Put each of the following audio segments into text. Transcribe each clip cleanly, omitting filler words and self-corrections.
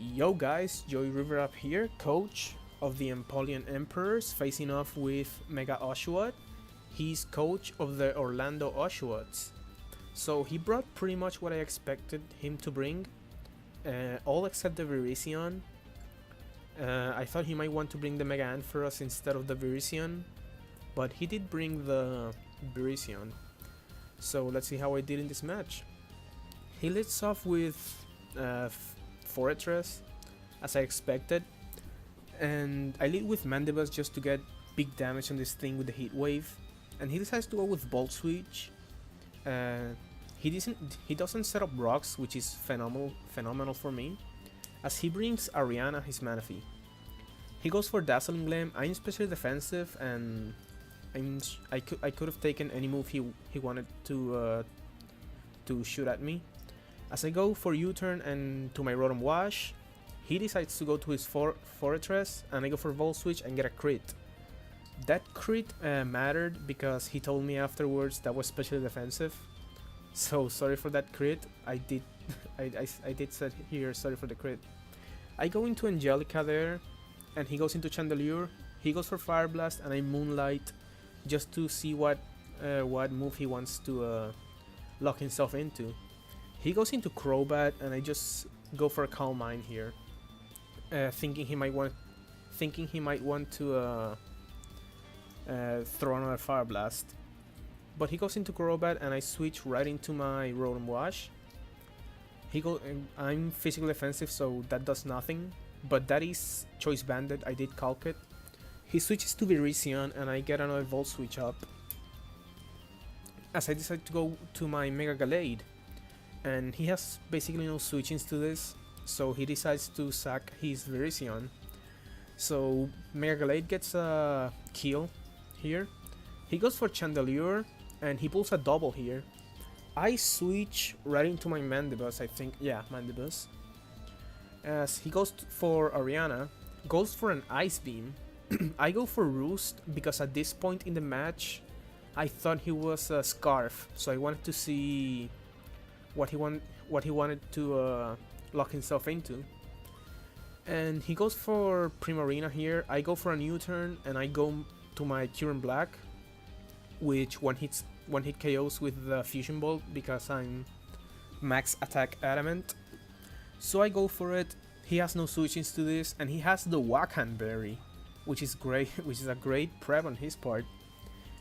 Yo guys, Joey River up here, coach of the Empoleon Emperors, facing off with Mega Oshawott. He's coach of the Orlando Oshawotts. So he brought pretty much what I expected him to bring, all except the Virizion. I thought he might want to bring the Mega Ampharos instead of the Virizion, but he did bring the Virizion. So let's see how I did in this match. He leads off with Fortress, as I expected, and I lead with Mandibus just to get big damage on this thing with the Heat Wave, and he decides to go with Volt Switch. He doesn't set up rocks, which is phenomenal for me, as he brings Ariana, his Manaphy. He goes for Dazzling Gleam. I'm especially defensive, and I could have taken any move he wanted to shoot at me. As I go for U-turn and to my Rotom Wash, he decides to go to his Fortress, and I go for Volt Switch and get a crit. That crit mattered because he told me afterwards that was especially defensive. So sorry for that crit. I did say here sorry for the crit. I go into Angelica there, and he goes into Chandelure. He goes for Fire Blast, and I Moonlight just to see what move he wants to lock himself into. He goes into Crobat, and I just go for a Calm Mind here, thinking he might want to throw another Fire Blast. But he goes into Crobat, and I switch right into my Rotom Wash. I'm physically defensive, so that does nothing. But that is Choice Banded. I did calc it. He switches to Virizion, and I get another Volt Switch up, as I decide to go to my Mega Gallade. And he has basically no switchings to this, so he decides to sack his Virizion. So Mega Gallade gets a kill here. He goes for Chandelure, and he pulls a double here. I switch right into my Mandibus, I think. Yeah, Mandibus. As he goes for Ariana, goes for an Ice Beam. I go for Roost because at this point in the match, I thought he was a Scarf, so I wanted to see what he wanted to lock himself into. And he goes for Primarina here. I go for a U-turn, and I go to my Current Black, which one hit KOs with the Fusion Bolt because I'm max attack adamant. So I go for it. He has no switchings to this, and he has the Wakan Berry, which is great, which is a great prep on his part.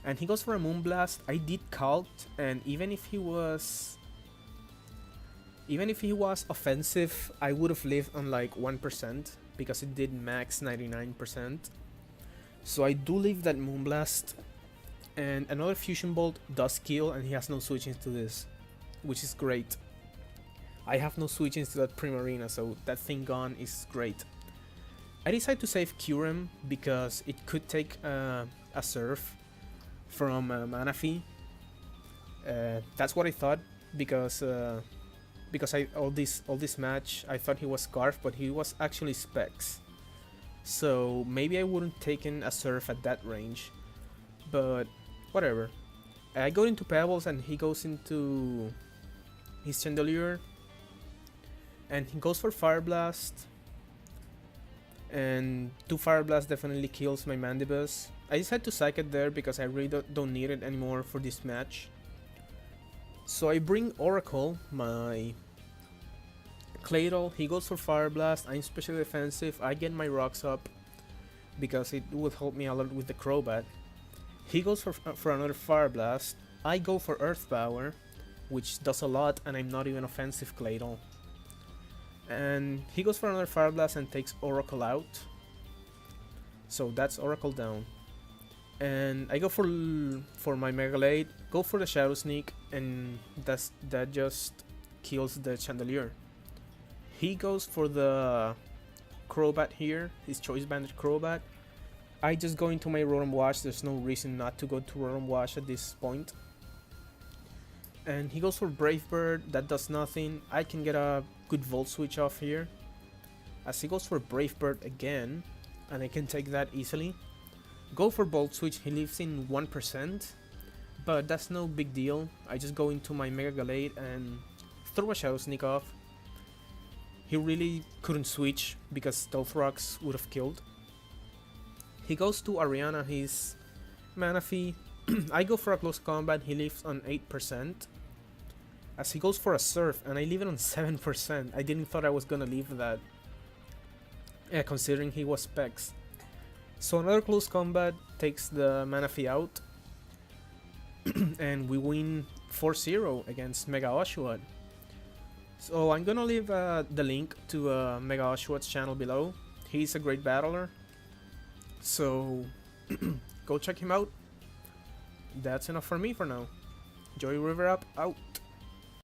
And he goes for a Moonblast. I did calced, and even if he was offensive, I would have lived on like 1% because it did max 99%. So I do leave that Moonblast, and another Fusion Bolt does kill, and he has no switchings to this, which is great. I have no switchings to that Primarina, so that thing gone is great. I decide to save Kyurem because it could take a Surf from Manaphy. That's what I thought because all this match I thought he was Scarf, but he was actually Specs. So maybe I wouldn't taken a Surf at that range, but whatever. I go into Pebbles, and he goes into his Chandelure, and he goes for Fire Blast, and 2 Fire Blast definitely kills my Mandibus. I decided to sack it there because I really don't need it anymore for this match. So I bring Oracle, my Claydol. He goes for Fire Blast. I'm especially defensive. I get my rocks up because it will help me a lot with the Crobat. He goes for another Fire Blast. I go for Earth Power, which does a lot, and I'm not even offensive Claydol. And he goes for another Fire Blast and takes Oracle out. So that's Oracle down. And I go for my Mega Gallade, go for the Shadow Sneak, and that just kills the Chandelure. He goes for the Crobat here, his Choice Banded Crobat. I just go into my Rotom Wash. There's no reason not to go to Rotom Wash at this point. And he goes for Brave Bird. That does nothing. I can get a good Volt Switch off here, as he goes for Brave Bird again, and I can take that easily. Go for Volt Switch. He lives in 1%, but that's no big deal. I just go into my Mega Gallade and throw a Shadow Sneak off. He really couldn't switch because Stealth Rocks would have killed. He goes to Ariana, his Manaphy. I go for a close combat, he leaves on 8%. As he goes for a Surf, and I leave it on 7%. I didn't thought I was gonna leave that. Yeah, considering he was Specs. So another close combat takes the Manaphy out. And we win 4-0 against Mega Oshawott. So I'm gonna leave the link to Mega Oshawotts channel below. He's a great battler. So go check him out. That's enough for me for now. Joy River up, out.